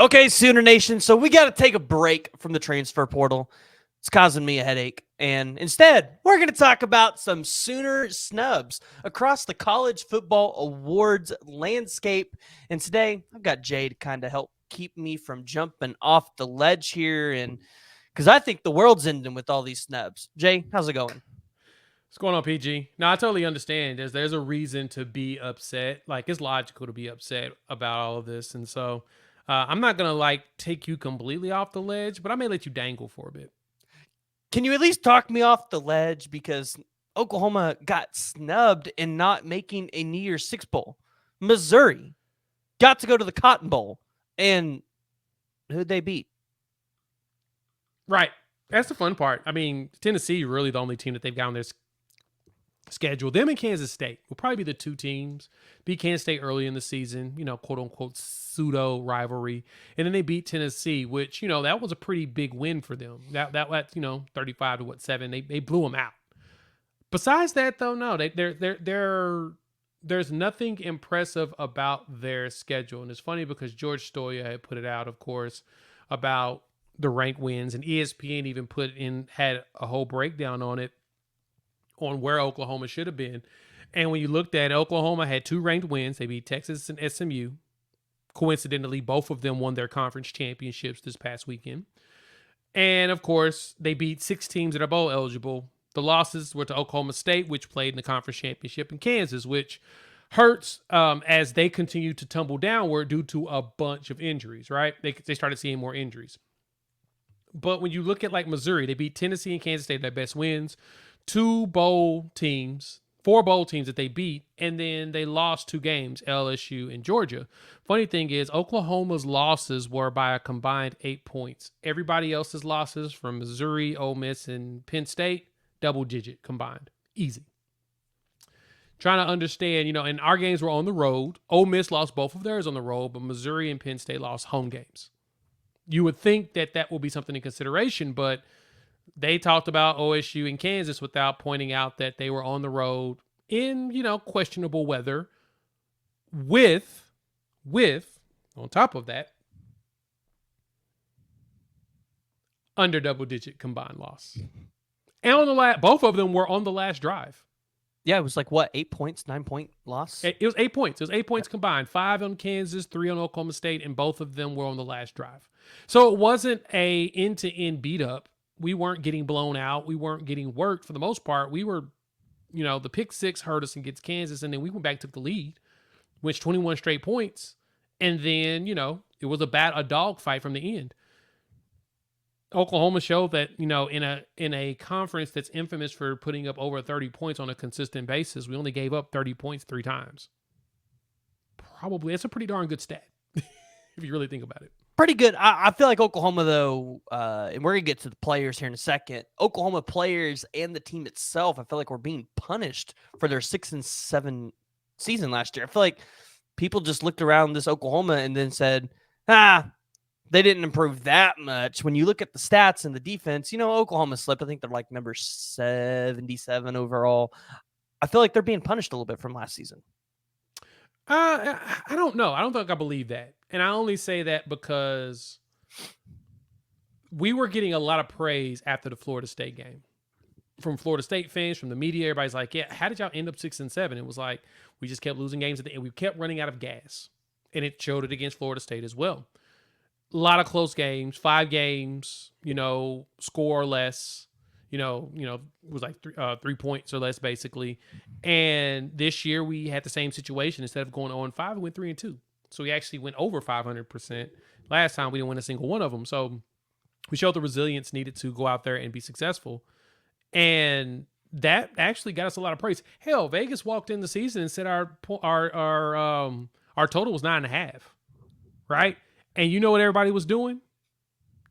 Okay, Sooner Nation. So we got to take a break from the transfer portal. It's causing me a headache. And instead, we're going to talk about some Sooner snubs across the college football awards landscape. And today, I've got Jay to kind of help keep me from jumping off the ledge here. And because I think the world's ending with all these snubs. Jay, how's it going? What's going on, PG? No, I totally understand. There's a reason to be upset. Like, it's logical to be upset about all of this, and so I'm not gonna take you completely off the ledge, but I may let you dangle for a bit. Can you at least talk me off the ledge? Because Oklahoma got snubbed in not making a New Year's Six Bowl. Missouri got to go to the Cotton Bowl. And who'd they beat? Right. That's the fun part. I mean, Tennessee really the only team that they've got on their schedule. Them and Kansas State will probably be the two teams. Beat Kansas State early in the season, quote unquote pseudo rivalry, and then they beat Tennessee, which that was a pretty big win for them. That 35 to 7. They blew them out. Besides that, though, no, there's nothing impressive about their schedule, and it's funny because George Stoya had put it out, of course, about the ranked wins, and ESPN even had a whole breakdown on it, on where Oklahoma should have been. And when you looked at it, Oklahoma had 2 ranked wins. They beat Texas and SMU. Coincidentally, both of them won their conference championships this past weekend. And of course, they beat 6 teams that are bowl eligible. The losses were to Oklahoma State, which played in the conference championship, and Kansas, which hurts as they continue to tumble downward due to a bunch of injuries, right? They started seeing more injuries. But when you look at Missouri, they beat Tennessee and Kansas State, their best wins. 4 bowl teams that they beat, and then they lost 2 games, LSU and Georgia. Funny thing is, Oklahoma's losses were by a combined 8 points. Everybody else's losses from Missouri, Ole Miss, and Penn State, double-digit combined. Easy. Trying to understand, and our games were on the road. Ole Miss lost both of theirs on the road, but Missouri and Penn State lost home games. You would think that will be something in consideration, but they talked about OSU and Kansas without pointing out that they were on the road in, questionable weather with, on top of that, under double-digit combined loss. And on both of them were on the last drive. Yeah, it was 8 points, 9-point loss? It was 8 points. It was 8 points combined. 5 on Kansas, 3 on Oklahoma State, and both of them were on the last drive. So it wasn't a end-to-end beat-up. We weren't getting blown out. We weren't getting worked for the most part. We were, the pick 6 hurt us against Kansas, and then we went back, took the lead, which 21 straight points. And then, it was a dog fight from the end. Oklahoma showed that, in a conference that's infamous for putting up over 30 points on a consistent basis, we only gave up 30 points 3 times. Probably, it's a pretty darn good stat, if you really think about it. Pretty good. I feel like Oklahoma, though, and we're going to get to the players here in a second. Oklahoma players and the team itself, I feel like we're being punished for their 6-7 season last year. I feel like people just looked around this Oklahoma and then said, they didn't improve that much. When you look at the stats and the defense, Oklahoma slipped. I think they're number 77 overall. I feel like they're being punished a little bit from last season. I don't know. I don't think I believe that. And I only say that because we were getting a lot of praise after the Florida State game. From Florida State fans, from the media, everybody's like, yeah, how did y'all end up 6-7? It was like, we just kept losing games at the end. We kept running out of gas. And it showed it against Florida State as well. A lot of close games, 5 games, score or less. It was 3 points or less, basically. And this year we had the same situation. Instead of going 0-5, we went 3-2. So we actually went over 500%. Last time we didn't win a single one of them. So we showed the resilience needed to go out there and be successful. And that actually got us a lot of praise. Hell, Vegas walked in the season and said our total was 9.5, right? And you know what everybody was doing?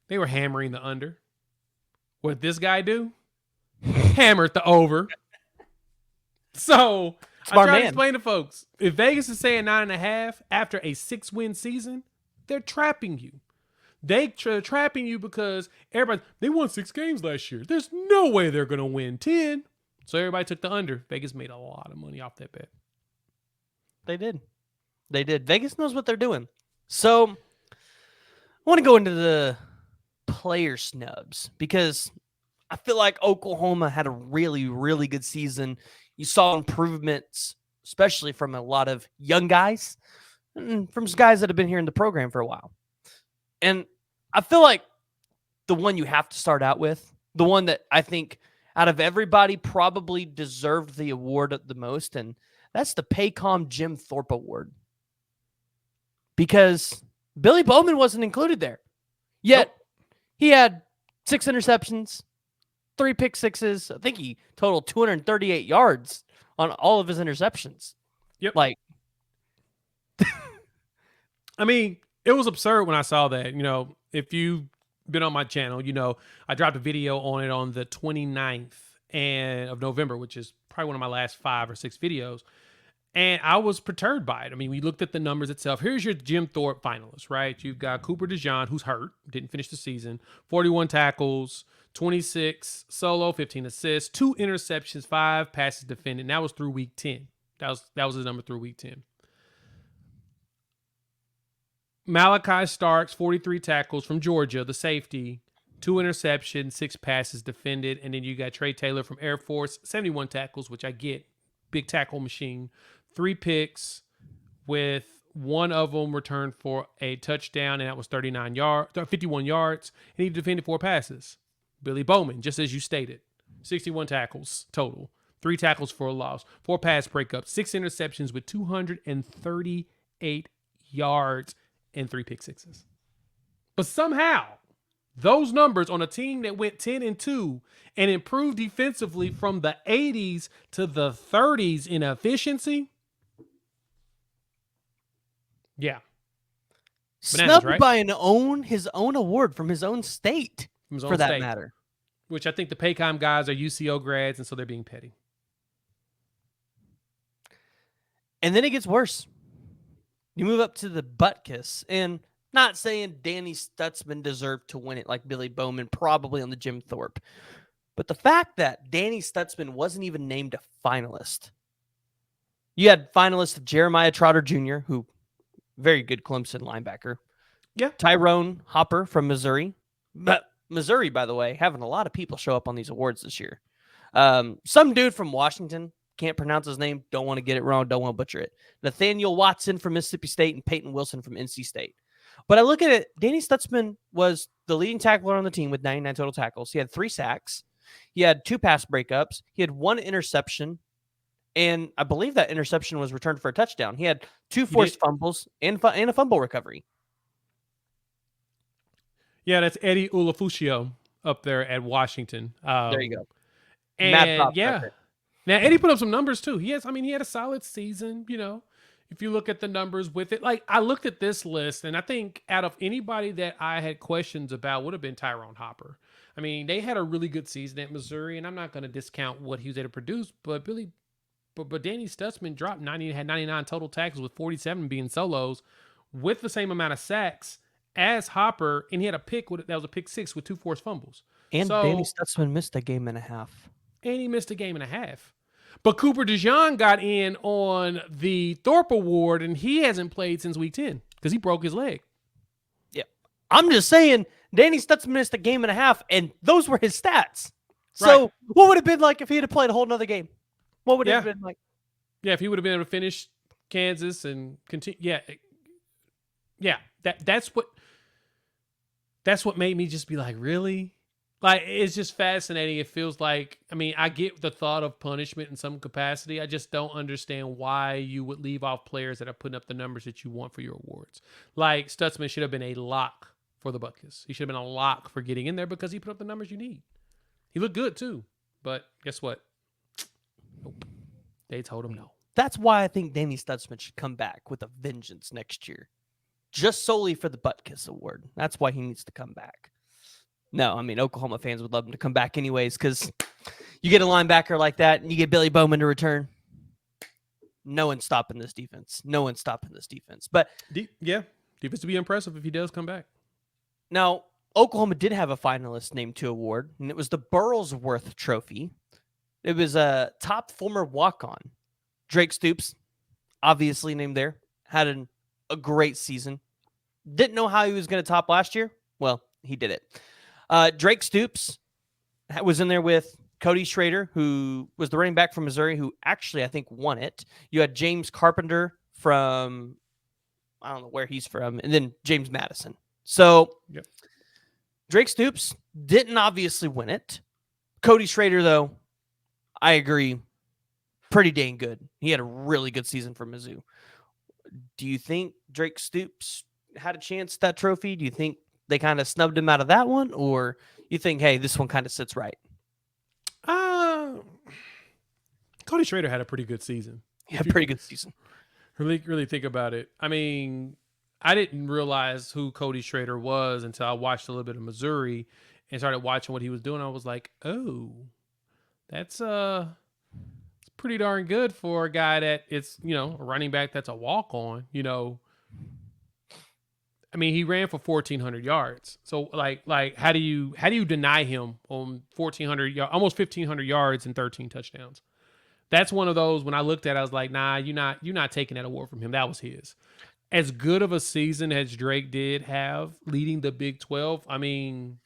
They were hammering the under. What did this guy do? Hammered the over. So I'm trying to explain to folks, if Vegas is saying 9.5 after a 6-win season, they're trapping you. They're trapping you because they won 6 games last year. There's no way they're going to win 10. So everybody took the under. Vegas made a lot of money off that bet. They did. Vegas knows what they're doing. So want to go into the player snubs because I feel like Oklahoma had a really, really good season. You saw improvements, especially from a lot of young guys and from some guys that have been here in the program for a while. And I feel like the one you have to start out with, the one that I think out of everybody probably deserved the award the most, and that's the Paycom Jim Thorpe Award. Because Billy Bowman wasn't included there. Yet he had 6 interceptions, 3 pick sixes. I think he totaled 238 yards on all of his interceptions. Yep. Like, I mean, it was absurd when I saw that. You know, if you've been on my channel, you know, I dropped a video on it on the 29th of November, which is probably one of my last 5 or 6 videos. And I was perturbed by it. I mean, we looked at the numbers itself. Here's your Jim Thorpe finalists, right? You've got Cooper DeJean, who's hurt, didn't finish the season, 41 tackles, 26 solo, 15 assists, 2 interceptions, 5 passes defended. And that was through week 10. That was his number through week 10. Malachi Starks, 43 tackles from Georgia, the safety, 2 interceptions, 6 passes defended. And then you got Trey Taylor from Air Force, 71 tackles, which I get, big tackle machine, 3 picks with 1 of them returned for a touchdown, and that was 51 yards, and he defended 4 passes. Billy Bowman, just as you stated, 61 tackles total, 3 tackles for a loss, 4 pass breakups, 6 interceptions with 238 yards and 3 pick sixes. But somehow, those numbers on a team that went 10-2 and improved defensively from the 80s to the 30s in efficiency. Yeah. snubbed right? By his own award from his own state, for that matter. Which I think the Paycom guys are UCO grads, and so they're being petty. And then it gets worse. You move up to the butt kiss, and not saying Danny Stutsman deserved to win it like Billy Bowman, probably on the Jim Thorpe. But the fact that Danny Stutsman wasn't even named a finalist. You had finalists of Jeremiah Trotter Jr., who very good Clemson linebacker. Yeah. Tyrone Hopper from Missouri. But Missouri, by the way, having a lot of people show up on these awards this year. Some dude from Washington, can't pronounce his name, don't want to get it wrong, don't want to butcher it. Nathaniel Watson from Mississippi State and Peyton Wilson from NC State. But I look at it, Danny Stutsman was the leading tackler on the team with 99 total tackles. He had 3 sacks. He had 2 pass breakups. He had 1 interception. And I believe that interception was returned for a touchdown. He had 2 forced fumbles and a fumble recovery. Yeah, that's Eddie Ulafucio up there at Washington. There you go. And yeah. Now, Eddie put up some numbers too. He had a solid season, you know. If you look at the numbers with it, like I looked at this list, and I think out of anybody that I had questions about would have been Tyrone Hopper. I mean, they had a really good season at Missouri, and I'm not going to discount what he was able to produce, but Danny Stutsman had 99 total tackles with 47 being solos with the same amount of sacks as Hopper, and he had a pick that was a pick 6 with 2 forced fumbles. And Danny Stutsman missed a game and a half. And he missed a game and a half. But Cooper DeJean got in on the Thorpe Award, and he hasn't played since week 10 because he broke his leg. Yeah. I'm just saying, Danny Stutsman missed a game and a half, and those were his stats. So right. What would it have been like if he had played a whole nother game? What would it have been like? Yeah, if he would have been able to finish Kansas and continue. Yeah. That's what made me just be like, really? Like, it's just fascinating. It feels like, I mean, I get the thought of punishment in some capacity. I just don't understand why you would leave off players that are putting up the numbers that you want for your awards. Like, Stutsman should have been a lock for the Butkus. He should have been a lock for getting in there because he put up the numbers you need. He looked good, too. But guess what? Nope. They told him no. That's why I think Danny Stutsman should come back with a vengeance next year. Just solely for the Butkus Award. That's why he needs to come back. No, I mean, Oklahoma fans would love him to come back anyways, because you get a linebacker like that and you get Billy Bowman to return. No one's stopping this defense. But defense would be impressive if he does come back. Now, Oklahoma did have a finalist named to award, and it was the Burlsworth Trophy. It was a top former walk-on. Drake Stoops, obviously named there, had a great season. Didn't know how he was going to top last year. Well, he did it. Drake Stoops was in there with Cody Schrader, who was the running back from Missouri, who actually, I think, won it. You had James Carpenter from, I don't know where he's from, and then James Madison. So Yep. Drake Stoops didn't obviously win it. Cody Schrader, though, I agree, pretty dang good. He had a really good season for Mizzou. Do you think Drake Stoops had a chance at that trophy? Do you think they kind of snubbed him out of that one? Or you think, hey, this one kind of sits right? Cody Schrader had a pretty good season. He had a pretty good season. Really think about it. I mean, I didn't realize who Cody Schrader was until I watched a little bit of Missouri and started watching what he was doing. I was like, oh, that's it's pretty darn good for a guy that it's, a running back that's a walk-on, I mean, he ran for 1,400 yards. So like how do you deny him on 1,400 almost 1,500 yards and 13 touchdowns? That's one of those when I looked at it, I was like, nah, you're not taking that award from him. That was his. As good of a season as Drake did have leading the Big 12, I mean,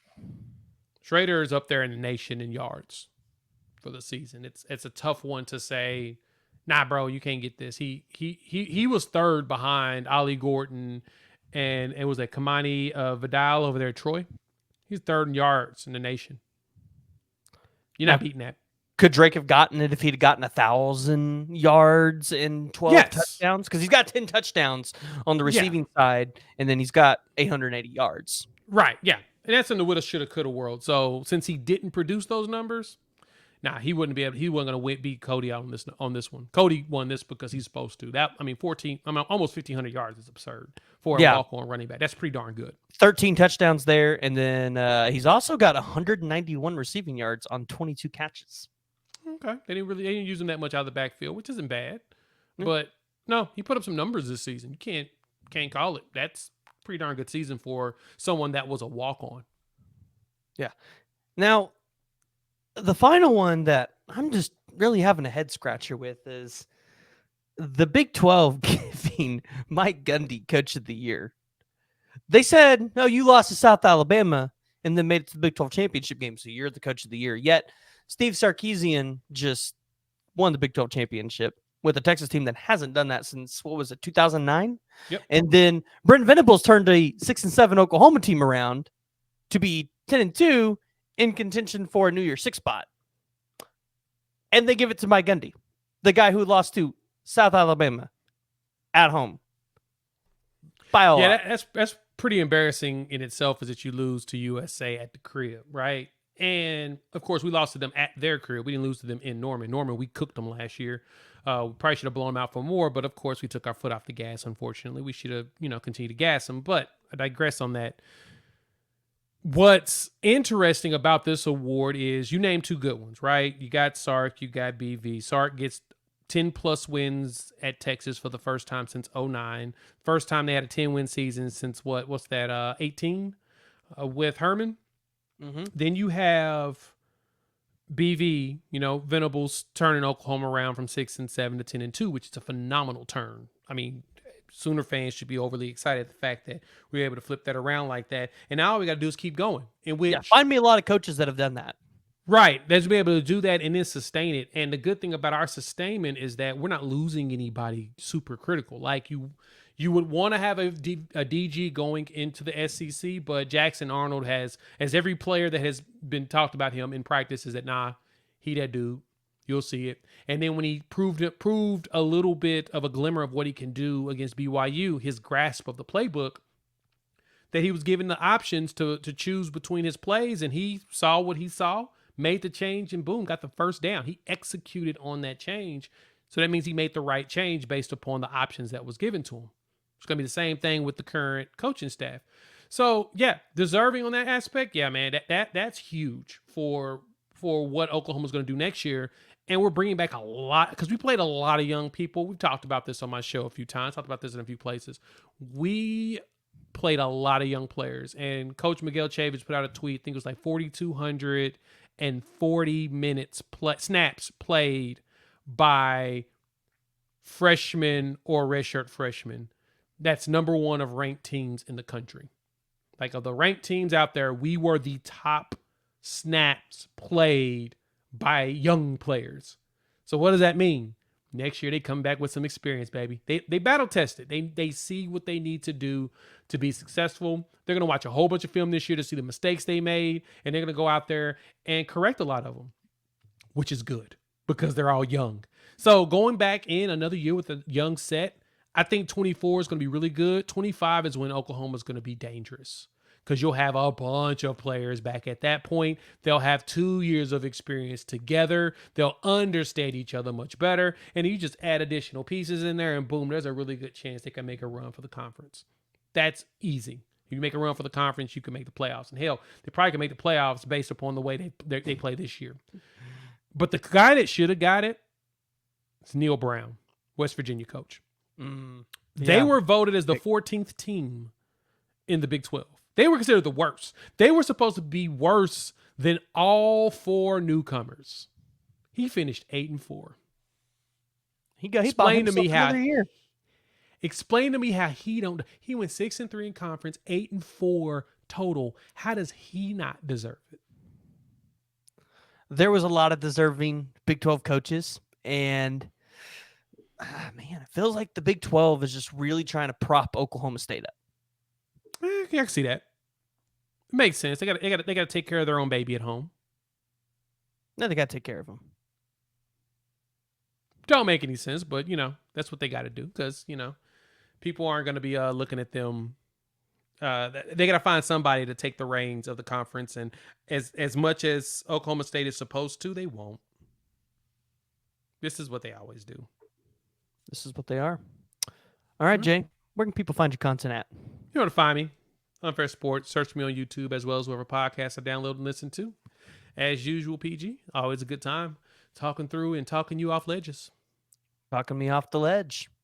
Schrader is up there in the nation in yards for the season. It's a tough one to say, nah, bro, you can't get this. He was third behind Ollie Gordon and it was Kamani Vidal over there at Troy. He's third in yards in the nation. You're not beating that. Could Drake have gotten it if he'd gotten 1,000 yards and 12 touchdowns? Because he's got 10 touchdowns on the receiving side, and then he's got 880 yards. Right, yeah. And that's in the woulda, shoulda, coulda world. So since he didn't produce those numbers, he wasn't going to beat Cody out on this one. Cody won this because he's supposed to. Almost 1,500 yards is absurd for a walk-on running back. That's pretty darn good. 13 touchdowns there, and then he's also got 191 receiving yards on 22 catches. Okay, they didn't use him that much out of the backfield, which isn't bad. But no, he put up some numbers this season. You can't call it. That's a pretty darn good season for someone that was a walk-on. Yeah. Now, the final one that I'm just really having a head scratcher with is the Big 12 giving Mike Gundy Coach of the Year. They said, no, you lost to South Alabama and then made it to the Big 12 championship game, so you're the Coach of the Year. Yet, Steve Sarkisian just won the Big 12 championship with a Texas team that hasn't done that since, 2009? Yep. And then Brent Venables turned a 6-7 Oklahoma team around to be 10-2 in contention for a New Year's Six spot. And they give it to Mike Gundy, the guy who lost to South Alabama at home. By a lot. That's pretty embarrassing in itself, is that you lose to USA at the crib, right? And, of course, we lost to them at their crib. We didn't lose to them in Norman. Norman, we cooked them last year. We probably should have blown them out for more, but, of course, we took our foot off the gas, unfortunately. We should have, continued to gas them. But I digress on that. What's interesting about this award is you named two good ones, right? You got Sark, you got BV. Sark gets 10-plus wins at Texas for the first time since 2009. First time they had a 10-win season since, 18 with Herman? Mm-hmm. Then you have BV, Venables turning Oklahoma around from 6-7 to 10-2, which is a phenomenal turn. I mean, Sooner fans should be overly excited at the fact that we were able to flip that around like that. And now all we got to do is keep going. Find me a lot of coaches that have done that. Right. Let's be able to do that and then sustain it. And the good thing about our sustainment is that we're not losing anybody super critical. Like you would want to have a DG going into the SEC, but Jackson Arnold has, as every player that has been talked about him in practice, is that, he that dude. You'll see it. And then when he proved a little bit of a glimmer of what he can do against BYU, his grasp of the playbook, that he was given the options to choose between his plays, and he saw what he saw, made the change, and boom, got the first down. He executed on that change. So that means he made the right change based upon the options that was given to him. It's going to be the same thing with the current coaching staff. So, yeah, deserving on that aspect, yeah, man, that's huge for what Oklahoma's going to do next year. And we're bringing back a lot, because we played a lot of young people. We've talked about this on my show a few times, talked about this in a few places. We played a lot of young players. And Coach Miguel Chavez put out a tweet, I think it was like 4,240 minutes, snaps played by freshmen or redshirt freshmen. that's number one of ranked teams in the country. Like of the ranked teams out there, we were the top snaps played by young players. So what does that mean? Next year they come back with some experience, baby. They battle tested. They see what they need to do to be successful. They're gonna watch a whole bunch of film this year to see the mistakes they made, and they're gonna go out there and correct a lot of them, which is good because they're all young. So going back in another year with a young set, I think 24 is going to be really good. 25 is when Oklahoma is going to be dangerous because you'll have a bunch of players back at that point. They'll have 2 years of experience together. They'll understand each other much better. And you just add additional pieces in there and boom, there's a really good chance they can make a run for the conference. That's easy. If you make a run for the conference, you can make the playoffs. And hell, they probably can make the playoffs based upon the way they play this year. But the guy that should have got it is Neil Brown, West Virginia coach. They were voted as the 14th team in the Big 12. They were considered the worst. They were supposed to be worse than all 4 newcomers. He finished 8-4. Explain to me how he went 6-3 in conference, 8-4 total. How does he not deserve it? There was a lot of deserving Big 12 coaches, and man, it feels like the Big 12 is just really trying to prop Oklahoma State up. I can see that. It makes sense. They got to take care of their own baby at home. No, they got to take care of them. Don't make any sense, but that's what they got to do because people aren't going to be looking at them. They got to find somebody to take the reins of the conference, and as much as Oklahoma State is supposed to, they won't. This is what they always do. This is what they are. All right, Jay, where can people find your content at? You know where to find me. Unfair Sports. Search for me on YouTube as well as whatever podcast I download and listen to. As usual, PG. Always a good time talking through and talking you off ledges. Talking me off the ledge.